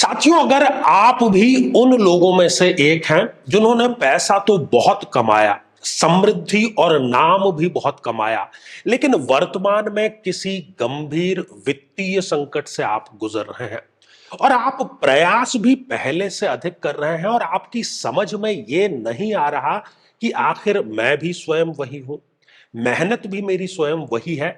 साथियों, अगर आप भी उन लोगों में से एक हैं जिन्होंने पैसा तो बहुत कमाया, समृद्धि और नाम भी बहुत कमाया, लेकिन वर्तमान में किसी गंभीर वित्तीय संकट से आप गुजर रहे हैं और आप प्रयास भी पहले से अधिक कर रहे हैं और आपकी समझ में ये नहीं आ रहा कि आखिर मैं भी स्वयं वही हूं, मेहनत भी मेरी स्वयं वही है,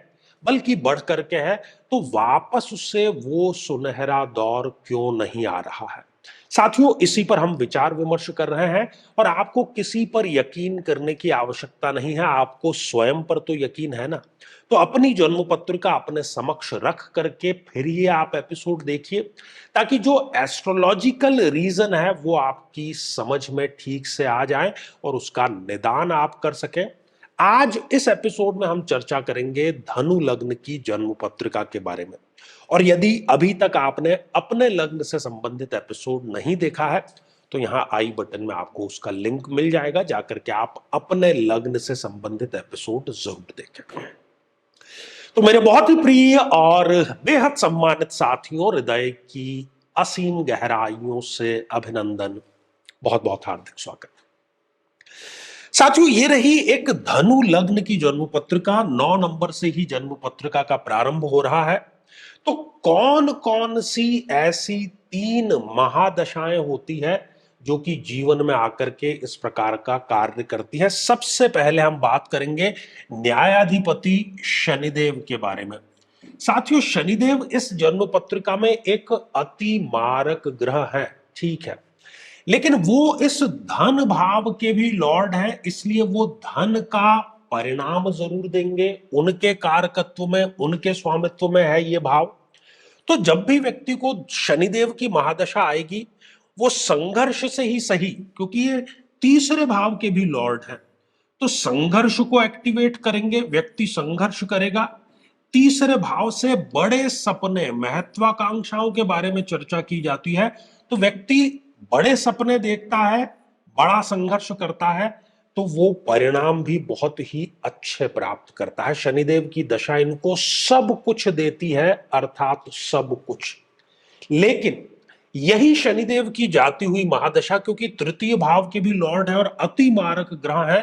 बल्कि बढ़ करके है, तो वापस उससे वो सुनहरा दौर क्यों नहीं आ रहा है। साथियों, इसी पर हम विचार विमर्श कर रहे हैं और आपको किसी पर यकीन करने की आवश्यकता नहीं है, आपको स्वयं पर तो यकीन है ना। तो अपनी जन्म पत्रिका अपने समक्ष रख करके फिर ये आप एपिसोड देखिए, ताकि जो एस्ट्रोलॉजिकल रीजन है वो आपकी समझ में ठीक से आ जाए और उसका निदान आप कर सकें। आज इस एपिसोड में हम चर्चा करेंगे धनु लग्न की जन्म पत्रिका के बारे में। और यदि अभी तक आपने अपने लग्न से संबंधित एपिसोड नहीं देखा है तो यहां आई बटन में आपको उसका लिंक मिल जाएगा, जाकर के आप अपने लग्न से संबंधित एपिसोड जरूर देखें। तो मेरे बहुत ही प्रिय और बेहद सम्मानित साथियों, हृदय की असीम गहराइयों से अभिनंदन, बहुत बहुत हार्दिक स्वागत। साथियों, ये रही एक धनु लग्न की जन्म पत्रिका। 9 नंबर से ही जन्म पत्रिका का प्रारंभ हो रहा है। तो कौन कौन सी ऐसी 3 महादशाएं होती है जो कि जीवन में आकर के इस प्रकार का कार्य करती है। सबसे पहले हम बात करेंगे न्यायाधिपति शनिदेव के बारे में। साथियों, शनिदेव इस जन्म पत्रिका में एक अति मारक ग्रह है, ठीक है, लेकिन वो इस धन भाव के भी लॉर्ड हैं, इसलिए वो धन का परिणाम जरूर देंगे। उनके कारकत्व में, उनके स्वामित्व में है ये भाव। तो जब भी व्यक्ति को शनिदेव की महादशा आएगी, वो संघर्ष से ही सही, क्योंकि ये तीसरे भाव के भी लॉर्ड हैं, तो संघर्ष को एक्टिवेट करेंगे, व्यक्ति संघर्ष करेगा। तीसरे भाव से बड़े सपने, महत्वाकांक्षाओं के बारे में चर्चा की जाती है। तो व्यक्ति बड़े सपने देखता है, बड़ा संघर्ष करता है, तो वो परिणाम भी बहुत ही अच्छे प्राप्त करता है। शनिदेव की दशा इनको सब कुछ देती है, अर्थात सब कुछ। लेकिन यही शनिदेव की जाती हुई महादशा, क्योंकि तृतीय भाव के भी लॉर्ड है और अति मारक ग्रह है,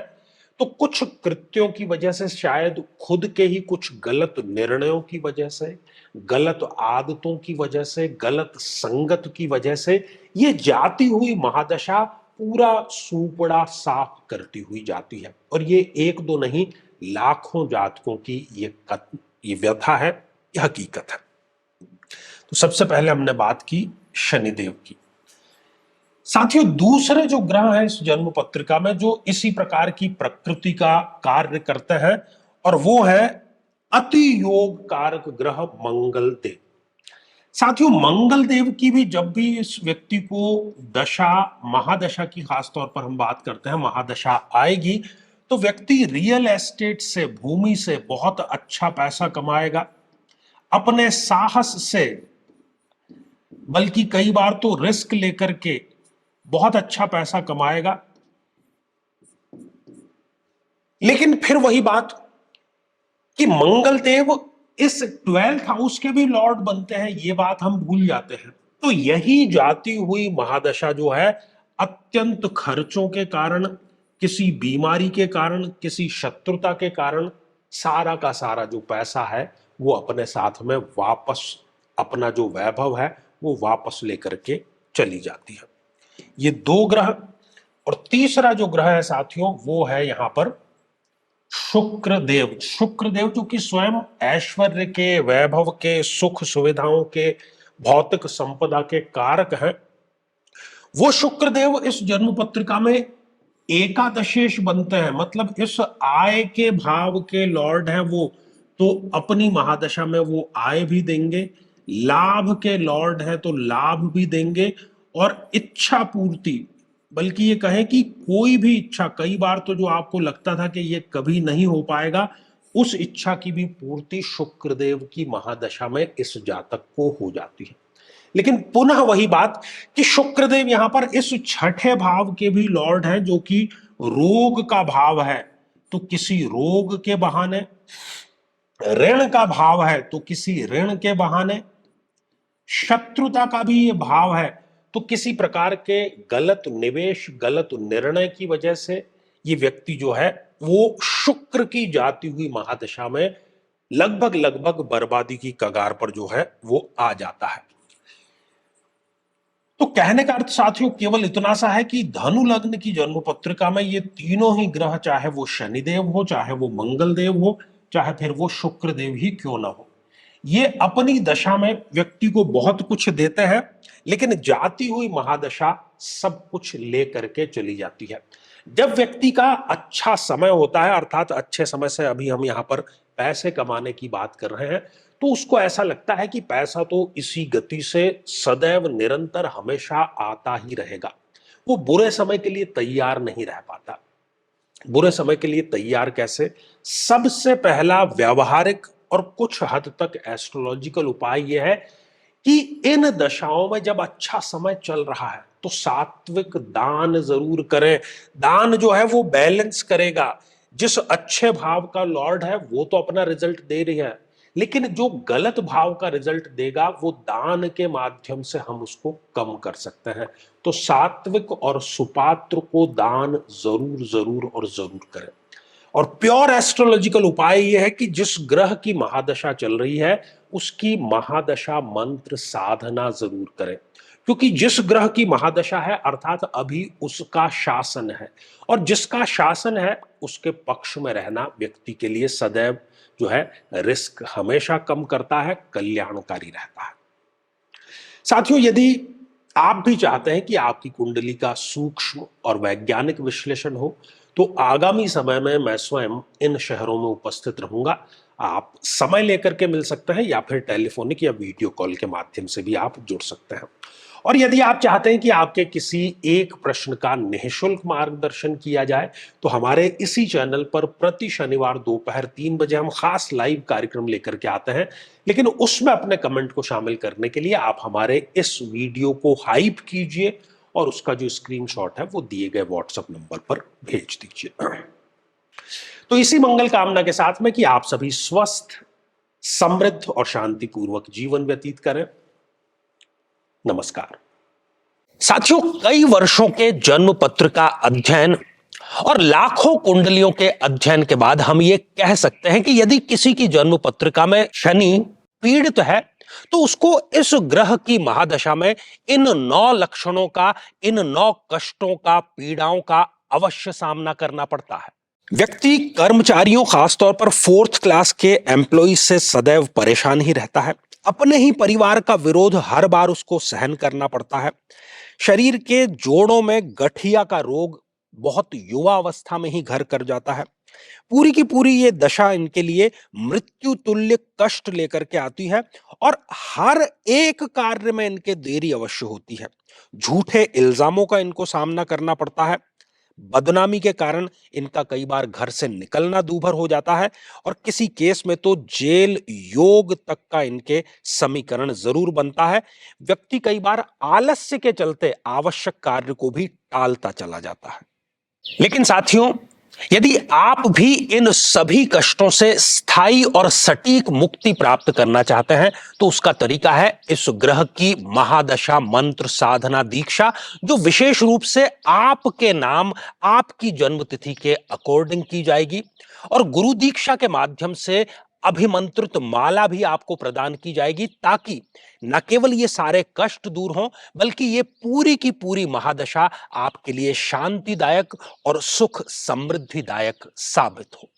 तो कुछ कृत्यों की वजह से, शायद खुद के ही कुछ गलत निर्णयों की वजह से, गलत आदतों की वजह से, गलत संगत की वजह से ये जाती हुई महादशा पूरा सूपड़ा साफ करती हुई जाती है। और ये एक दो नहीं, लाखों जातकों की ये व्यथा है, ये हकीकत है। तो सबसे पहले हमने बात की शनिदेव की। साथियों, दूसरे जो ग्रह हैं इस जन्म पत्रिका में जो इसी प्रकार की प्रकृति का कार्य करते हैं, और वो है अति योग कारक ग्रह मंगल देव। साथियों, मंगल देव की भी जब भी इस व्यक्ति को दशा, महादशा की खासतौर पर हम बात करते हैं, महादशा आएगी, तो व्यक्ति रियल एस्टेट से, भूमि से बहुत अच्छा पैसा कमाएगा। अपने साहस से, बल्कि कई बार तो रिस्क लेकर के बहुत अच्छा पैसा कमाएगा। लेकिन फिर वही बात कि मंगल देव इस 12th हाउस के भी लॉर्ड बनते हैं, ये बात हम भूल जाते हैं। तो यही जाती हुई महादशा जो है, अत्यंत खर्चों के कारण, किसी बीमारी के कारण, किसी शत्रुता के कारण, सारा का सारा जो पैसा है वो अपने साथ में वापस, अपना जो वैभव है वो वापस लेकर के चली जाती है। ये 2 ग्रह। और तीसरा जो ग्रह है साथियों, वो है यहां पर शुक्रदेव। शुक्रदेव जो कि स्वयं ऐश्वर्य के, वैभव के, सुख सुविधाओं के, भौतिक संपदा के कारक हैं। वो शुक्रदेव इस जन्म पत्रिका में एकादशेष बनते हैं, मतलब इस आय के भाव के लॉर्ड हैं वो, तो अपनी महादशा में वो आय भी देंगे, लाभ के लॉर्ड हैं तो लाभ भी देंगे, और इच्छा पूर्ति, बल्कि ये कहें कि कोई भी इच्छा, कई बार तो जो आपको लगता था कि ये कभी नहीं हो पाएगा, उस इच्छा की भी पूर्ति शुक्रदेव की महादशा में इस जातक को हो जाती है। लेकिन पुनः वही बात कि शुक्रदेव यहां पर इस छठे भाव के भी लॉर्ड हैं जो कि रोग का भाव है, तो किसी रोग के बहाने, ऋण का भाव है तो किसी ऋण के बहाने, शत्रुता का भी ये भाव है, तो किसी प्रकार के गलत निवेश, गलत निर्णय की वजह से ये व्यक्ति जो है वो शुक्र की जाती हुई महादशा में लगभग लगभग बर्बादी की कगार पर जो है वो आ जाता है। तो कहने का अर्थ साथियों केवल इतना सा है कि धनु लग्न की जन्म पत्रिका में ये तीनों ही ग्रह, चाहे वो शनिदेव हो, चाहे वो मंगल देव हो, चाहे फिर वो शुक्र देव ही क्यों ना हो, ये अपनी दशा में व्यक्ति को बहुत कुछ देते हैं, लेकिन जाती हुई महादशा सब कुछ ले करके चली जाती है। जब व्यक्ति का अच्छा समय होता है, अर्थात अच्छे समय से अभी हम यहां पर पैसे कमाने की बात कर रहे हैं, तो उसको ऐसा लगता है कि पैसा तो इसी गति से सदैव निरंतर हमेशा आता ही रहेगा। वो बुरे समय के लिए तैयार नहीं रह पाता। बुरे समय के लिए तैयार कैसे? सबसे पहला व्यवहारिक और कुछ हद तक एस्ट्रोलॉजिकल उपाय यह है कि इन दशाओं में जब अच्छा समय चल रहा है तो सात्विक दान जरूर करें। दान जो है वो बैलेंस करेगा। जिस अच्छे भाव का लॉर्ड है वो तो अपना रिजल्ट दे रही है, लेकिन जो गलत भाव का रिजल्ट देगा वो दान के माध्यम से हम उसको कम कर सकते हैं। तो सात्विक और सुपात्र को दान जरूर जरूर और जरूर करें। और प्योर एस्ट्रोलॉजिकल उपाय यह है कि जिस ग्रह की महादशा चल रही है उसकी महादशा मंत्र साधना जरूर करें, क्योंकि जिस ग्रह की महादशा है अर्थात अभी उसका शासन है, और जिसका शासन है उसके पक्ष में रहना व्यक्ति के लिए सदैव जो है रिस्क हमेशा कम करता है, कल्याणकारी रहता है। साथियों, यदि आप भी चाहते हैं कि आपकी कुंडली का सूक्ष्म और वैज्ञानिक विश्लेषण हो, तो आगामी समय में मैं स्वयं इन शहरों में उपस्थित रहूंगा। आप समय लेकर के मिल सकते हैं या फिर टेलीफोनिक या वीडियो कॉल के माध्यम से भी आप जुड़ सकते हैं। और यदि आप चाहते हैं कि आपके किसी एक प्रश्न का निःशुल्क मार्गदर्शन किया जाए, तो हमारे इसी चैनल पर प्रति शनिवार दोपहर 3 बजे हम खास लाइव कार्यक्रम लेकर के आते हैं। लेकिन उसमें अपने कमेंट को शामिल करने के लिए आप हमारे इस वीडियो को हाइप कीजिए और उसका जो स्क्रीनशॉट है वो दिए गए व्हाट्सएप नंबर पर भेज दीजिए। तो इसी मंगल कामना के साथ में कि आप सभी स्वस्थ, समृद्ध और शांतिपूर्वक जीवन व्यतीत करें। नमस्कार। साथियों, कई वर्षों के जन्म पत्र का अध्ययन और लाखों कुंडलियों के अध्ययन के बाद हम ये कह सकते हैं कि यदि किसी की जन्म पत्रिका में शनि पीड़ित है तो उसको इस ग्रह की महादशा में इन 9 लक्षणों का, इन 9 कष्टों का, पीड़ाओं का अवश्य सामना करना पड़ता है। व्यक्ति कर्मचारियों, खासतौर पर 4th क्लास के एम्प्लॉय से सदैव परेशान ही रहता है। अपने ही परिवार का विरोध हर बार उसको सहन करना पड़ता है। शरीर के जोड़ों में गठिया का रोग बहुत युवा अवस्था में ही घर कर जाता है। पूरी की पूरी ये दशा इनके लिए मृत्यु तुल्य कष्ट लेकर के आती है और हर एक कार्य में इनके देरी अवश्य होती है। झूठे इल्जामों का इनको सामना करना पड़ता है। बदनामी के कारण इनका कई बार घर से निकलना दूभर हो जाता है और किसी केस में तो जेल योग तक का इनके समीकरण जरूर बनता है। व्यक्ति कई बार आलस्य के चलते आवश्यक कार्य को भी टालता चला जाता है। लेकिन साथियों, यदि आप भी इन सभी कष्टों से स्थायी और सटीक मुक्ति प्राप्त करना चाहते हैं तो उसका तरीका है इस ग्रह की महादशा मंत्र साधना दीक्षा, जो विशेष रूप से आपके नाम, आपकी जन्मतिथि के अकॉर्डिंग की जाएगी। और गुरु दीक्षा के माध्यम से अभिमंत्रित माला भी आपको प्रदान की जाएगी, ताकि न केवल ये सारे कष्ट दूर हों, बल्कि ये पूरी की पूरी महादशा आपके लिए शांतिदायक और सुख समृद्धिदायक साबित हो।